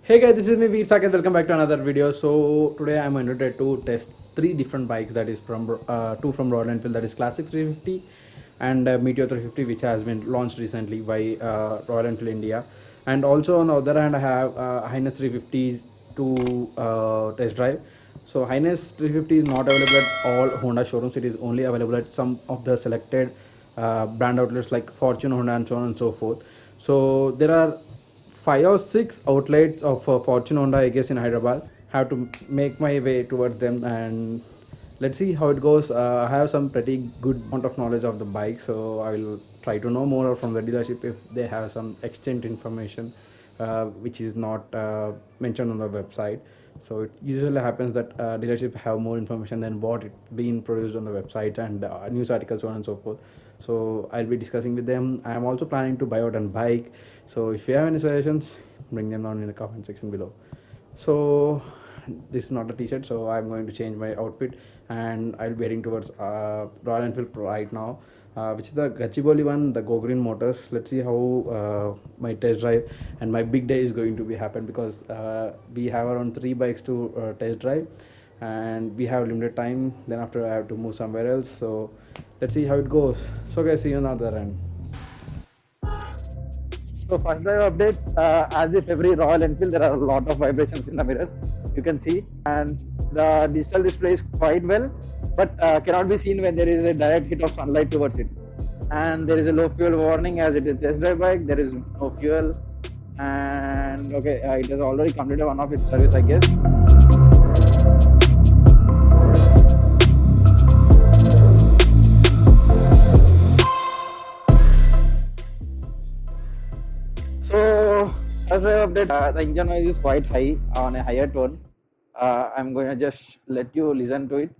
Hey guys, this is me Veer Saket. Welcome back to another video. So today I'm invited to test three different bikes. That is from two from Royal Enfield. That is Classic 350 and Meteor 350, which has been launched recently by Royal Enfield India. And also on the other hand, I have Highness 350 to test drive. So Highness 350 is not available at all Honda showrooms. It is only available at some of the selected brand outlets like Fortune Honda and so on and so forth. So there are 5 or 6 outlets of Fortune Honda, I guess, in Hyderabad. Have to make my way towards them and let's see how it goes. I have some pretty good amount of knowledge of the bike, so I will try to know more from the dealership if they have some extent information which is not mentioned on the website. So it usually happens that dealership have more information than what it been produced on the website and news articles, so on and so forth. So I'll be discussing with them. I am also planning to buy out a bike. So if you have any suggestions, bring them down in the comment section below. So this is not a t-shirt, so I'm going to change my outfit and I'll be heading towards Royal Enfield right now, which is the Gachibowli one, the Go Green Motors. Let's see how my test drive and my big day is going to be happen, because we have around 3 bikes to test drive and we have limited time. Then after I have to move somewhere else, so let's see how it goes. So guys, see you on the other end. So first drive update, as if every Royal Enfield, there are a lot of vibrations in the mirrors, you can see, and the digital display is quite well, but cannot be seen when there is a direct hit of sunlight towards it. And there is a low fuel warning as it is test drive bike, there is no fuel, and okay, it has already completed one of its service, I guess. So as I update, the engine noise is quite high on a higher tone. I'm going to just let you listen to it.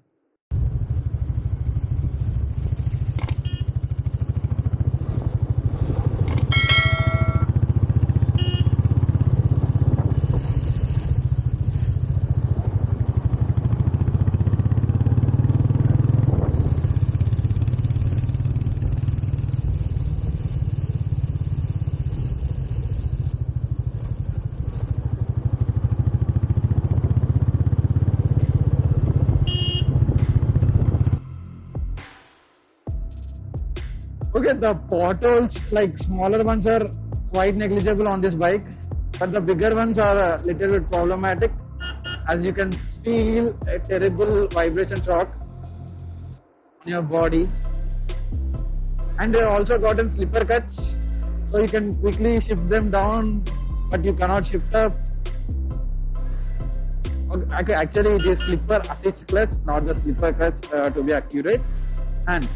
Okay, the potholes, like smaller ones, are quite negligible on this bike, but the bigger ones are a little bit problematic. As you can feel a terrible vibration shock on your body, and they also gotten slipper cuts, so you can quickly shift them down, but you cannot shift up. Okay, actually, it is slipper assist clutch, not the slipper clutch, to be accurate. And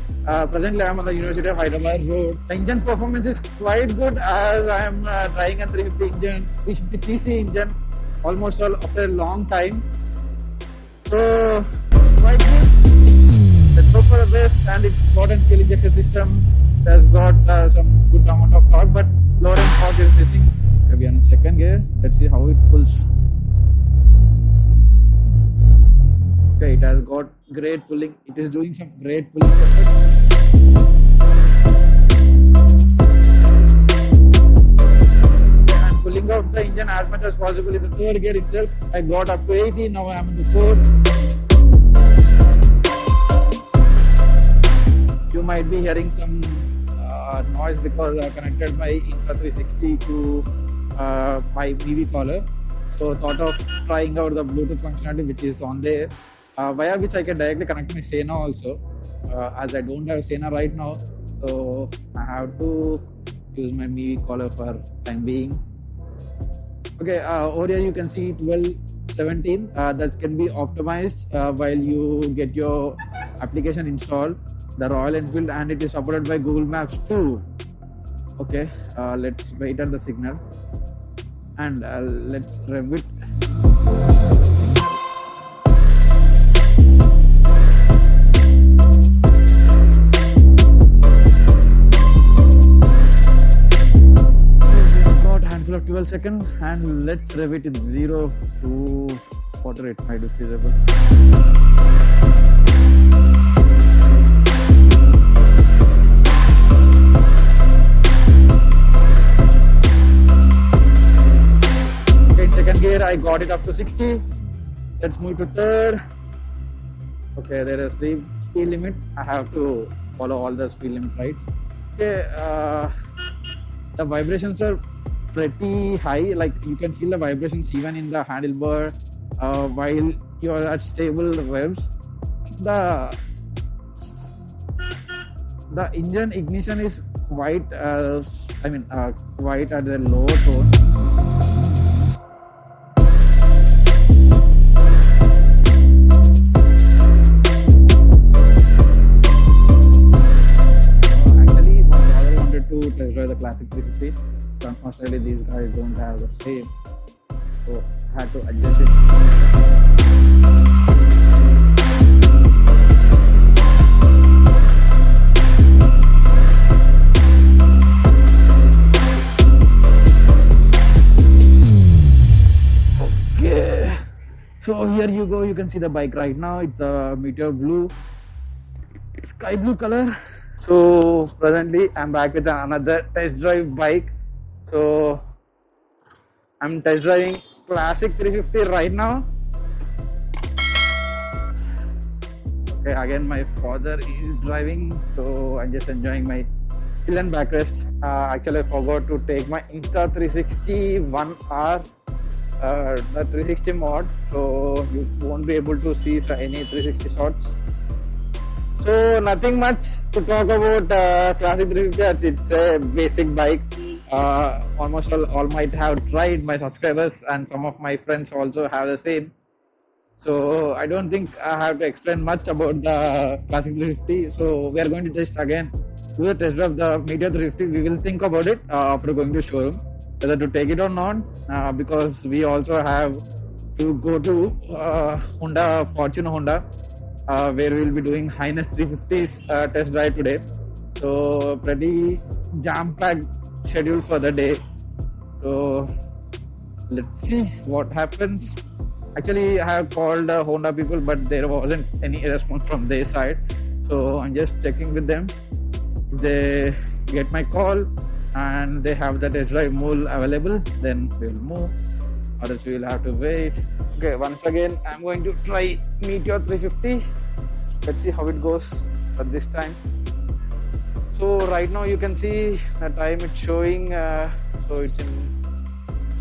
presently I am on the University of Hyderabad road. The engine performance is quite good, as I am trying a 350 engine, 350cc engine, almost all after a long time. So quite good. Let's go for the best. And it's got a fuel injection system. It has got some good amount of torque, but lower end torque is missing. Okay, we are in second gear. Let's see how it pulls. Okay, it has got great pulling. It is doing some great pulling effort. I'm pulling out the engine as much as possible in the third gear itself. I got up to 80, now I am in the fourth. You might be hearing some noise because I connected my Intra360 to my BB collar. So thought of trying out the Bluetooth functionality which is on there, via which I can directly connect my Sena also, as I don't have Sena right now, so I have to use my MIUI collar for time being. Okay, over here you can see 1217, that can be optimized while you get your application installed, the Royal Enfield, and it is supported by Google Maps too. Okay, let's wait on the signal and let's rev it. Of 12 seconds, and let's rev it in 0 to whatever it might be feasible. Okay, Second gear, I got it up to 60. Let's move to third. Okay, there is the speed limit. I have to follow all the speed limit rights. Okay, the vibrations are pretty high. Like you can feel the vibrations even in the handlebar while you are at stable revs. The engine ignition is quite quite at the low tone. Actually, my father wanted to test drive the Classic 350. So unfortunately, these guys don't have the same, so I had to adjust it. So here you go, you can see the bike right now. It's a Meteor Blue, sky blue color. So presently I'm back with another test drive bike. So I'm test driving Classic 350 right now. Okay, again my father is driving, so I'm just enjoying my hill and backrest. Actually I forgot to take my Insta360 1R the 360 mod, so you won't be able to see any 360 shots. So nothing much to talk about Classic 350. It's a basic bike. Almost all might have tried. My subscribers and some of my friends also have the same. So I don't think I have to explain much about the Classic 350. So we are going to just again do the test of the Meteor 350. We will think about it after going to showroom, whether to take it or not, because we also have to go to Fortune Honda, where we will be doing Highness 350's test drive today. So pretty jam-packed schedule for the day. So let's see what happens. Actually, I have called Honda people, but there wasn't any response from their side. So I'm just checking with them. If they get my call and they have the test drive mule available, then we'll move. Or else we will have to wait. Okay, once again, I'm going to try Meteor 350. Let's see how it goes at this time. So right now you can see the time it's showing. So it's in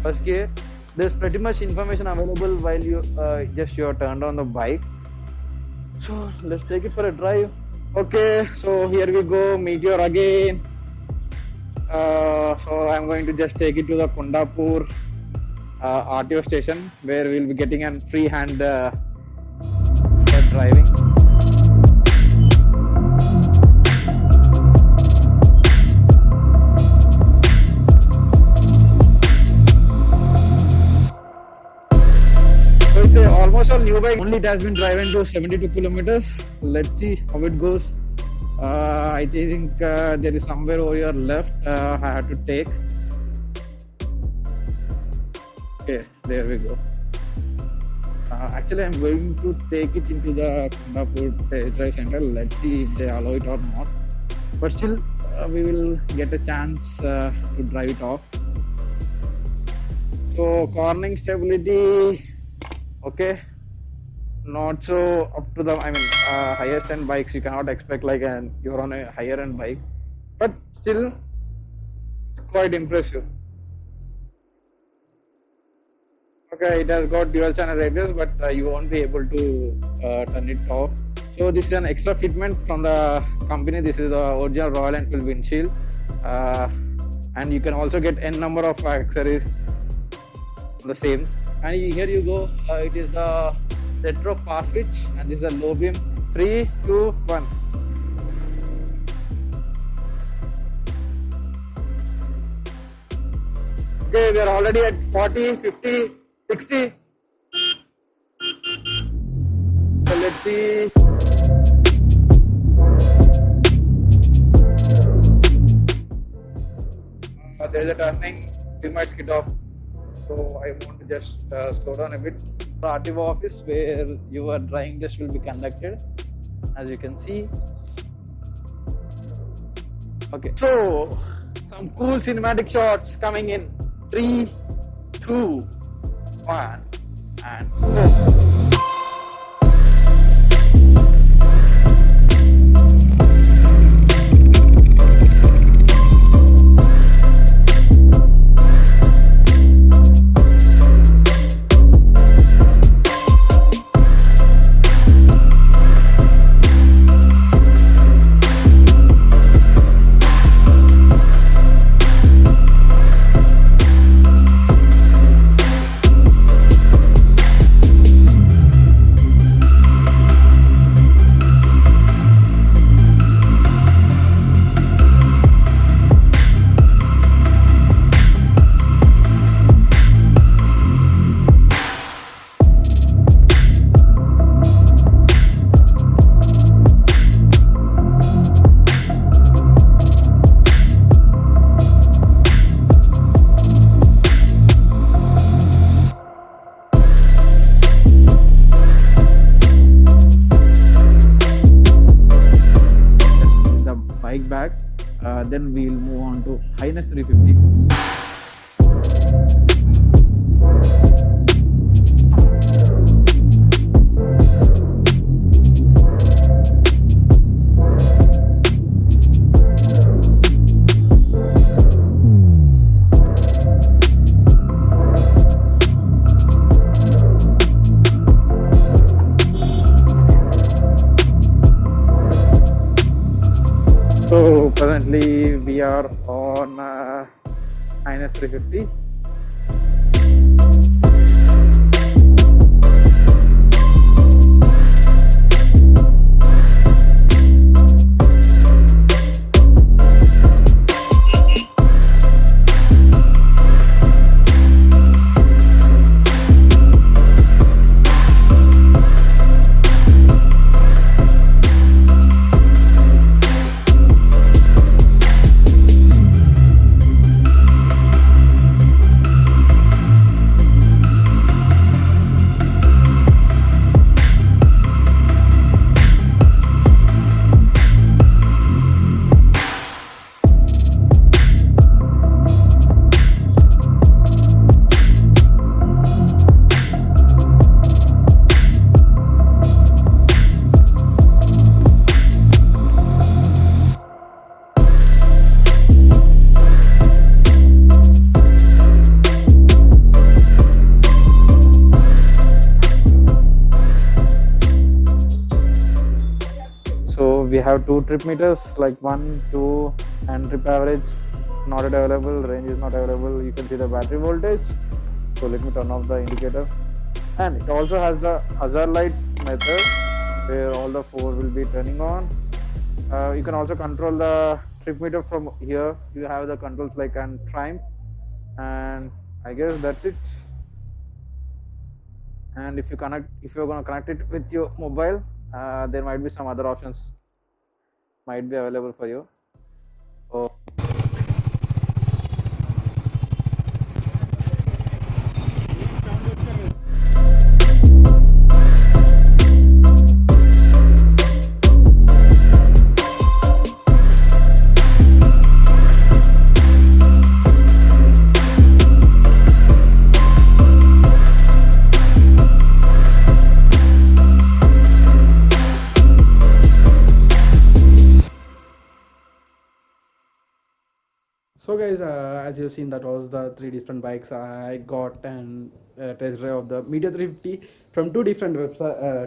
first gear. There's pretty much information available while you you're turned on the bike. So let's take it for a drive. Okay, so here we go, Meteor again. So I'm going to just take it to the Kundapur RTO station, where we'll be getting a free hand for driving. So it's almost a new bike. Only it has been driven to 72 kilometers. Let's see how it goes. I think there is somewhere over here left I have to take. Okay, there we go. Actually, I'm going to take it into the Kundapur drive center. Let's see if they allow it or not. But still, we will get a chance to drive it off. So cornering stability, okay. Not so up to the highest end bikes. You cannot expect like you're on a higher end bike, but still it's quite impressive. Okay, it has got dual channel radios, but you won't be able to turn it off. So this is an extra fitment from the company. This is the original Royal Enfield windshield, and you can also get n number of accessories on the same. And here you go. It is the retro fast switch, and this is a low beam. 3, 2, 1. Okay, we are already at 40, 50, 60. So let's see. There is a turning. We might skid off. So I want to just slow down a bit. The RTO office where your driving test will be conducted, as you can see. Okay, so some cool cinematic shots coming in. 3, 2, One and go. The bike back. Then we'll move on to Highness 350. So currently we are on Highness 350. So we have two trip meters, like 1, 2, and trip average not available, range is not available. You can see the battery voltage. So let me turn off the indicator. And it also has the hazard light method where all the four will be turning on. You can also control the trip meter from here. You have the controls like an Triumph, and I guess that's it. And if you're gonna connect it with your mobile, there might be some other options might be available for you. So So guys, as you've seen, that was the three different bikes I got and test drive of the Meteor 350 from two different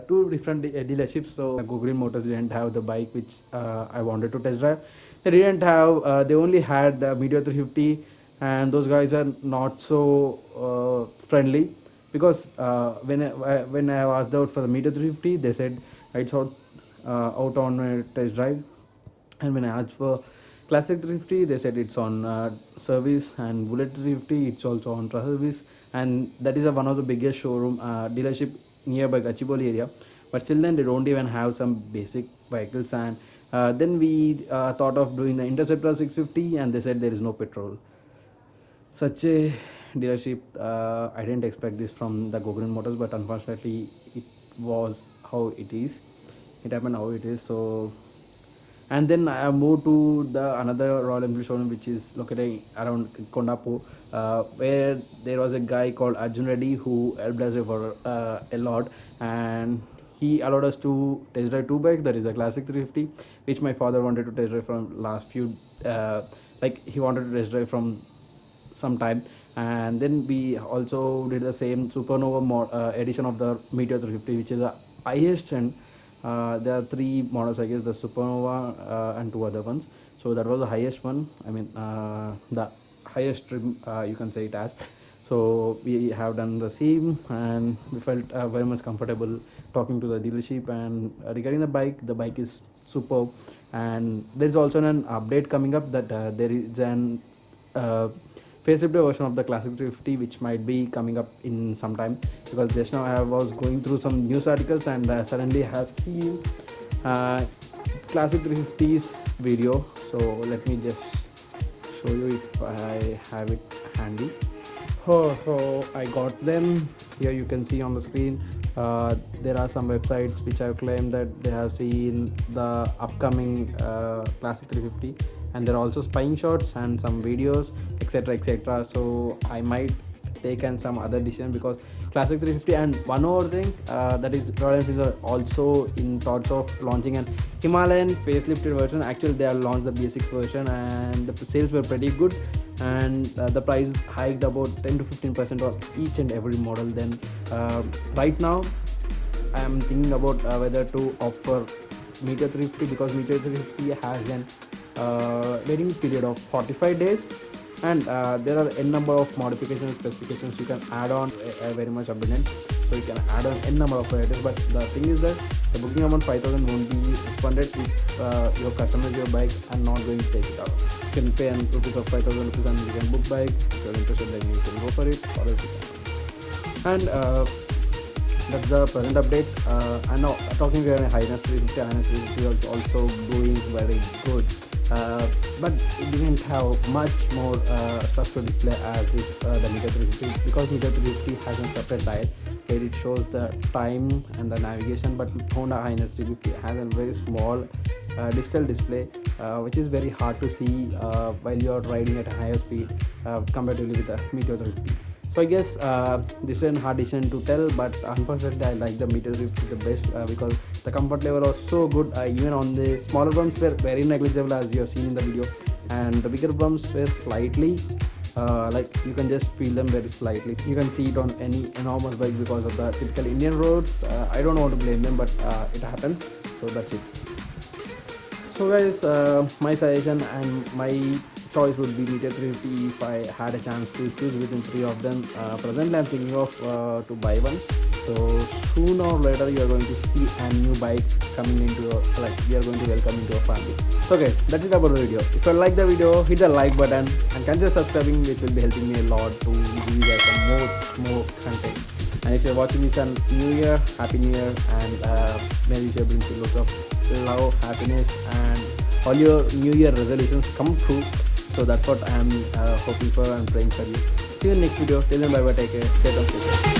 two different dealerships. So Google Motors didn't have the bike which I wanted to test drive. They didn't have. They only had the Meteor 350, and those guys are not so friendly because when I asked out for the Meteor 350, they said it's out on a test drive, and when I asked for Classic 350, they said it's on service, and Bullet 350 it's also on service, and that is one of the biggest showroom dealership nearby Gachibowli area. But still, then they don't even have some basic vehicles, and then we thought of doing the Interceptor 650, and they said there is no petrol. Such a dealership, I didn't expect this from the Gogren Motors, but unfortunately, it was how it is. It happened how it is. So And then I moved to the another Royal Enfield showroom which is located around Kondapur, where there was a guy called Arjun Reddy who helped us for a lot, and he allowed us to test drive two bikes, that is the Classic 350, which my father wanted to test drive from last few like he wanted to test drive from some time. And then we also did the same Supernova edition of the Meteor 350, which is the highest end. There are three models, I guess, the Supernova and two other ones. So that was the highest one. I mean, the highest trim, you can say it as. So we have done the same, and we felt very much comfortable talking to the dealership. And regarding the bike is superb. And there's also an update coming up that there is an facelift version of the Classic 350 which might be coming up in some time, because just now I was going through some news articles and suddenly have seen Classic 350's video. So let me just show you if I have it handy. Oh, so I got them here. You can see on the screen. There are some websites which have claimed that they have seen the upcoming Classic 350, and there are also spying shots and some videos, etc, etc. So I might take and some other decision, because Classic 350. And one more thing, that is Royal Enfield are also in thoughts of launching an Himalayan facelifted version. Actually they have launched the basic version and the sales were pretty good, and the price hiked about 10 to 15% on each and every model. Then right now I am thinking about whether to opt for Meteor 350, because Meteor 350 has an waiting period of 45 days, and there are n number of modifications specifications you can add on, very much abundant. So you can add on n number of varieties, but the thing is that the booking amount 5,000 won't be refunded if your customize your bike and not going to take it out. You can pay an rupees of 5,000 rupees and you can book bike. If you're interested, then you can go for it, or else you can. And that's the present update. I know talking about Highness 350, Highness 350 is also doing very good. But it didn't have much more structured display as if the Meteor 350, because Meteor 350 has a separate dial where it shows the time and the navigation, but Honda Highness 350 has a very small digital display, which is very hard to see while you are riding at a higher speed comparatively with the Meteor 350. So I guess this is a hard decision to tell, but unfortunately I like the Meteor 350 the best, because the comfort level was so good. Even on the smaller bumps were very negligible, as you have seen in the video, and the bigger bumps were slightly like you can just feel them very slightly. You can see it on any enormous bike because of the typical Indian roads. I don't want to blame them, but it happens. So that's it. So guys, my suggestion and my choice would be Meteor 350 if I had a chance to choose within three of them. Presently I'm thinking of to buy one. So sooner or later you are going to see a new bike coming into your, like we are going to welcome into your family. So guys, that's it about the video. If you like the video, hit the like button and consider subscribing, which will be helping me a lot to give you guys some more content. And if you're watching this on New Year, Happy New Year, and may this year brings you lots of love, happiness, and all your New Year resolutions come true. So that's what I am hoping for and praying for you. See you in the next video. Till then, bye bye, take care, stay tuned.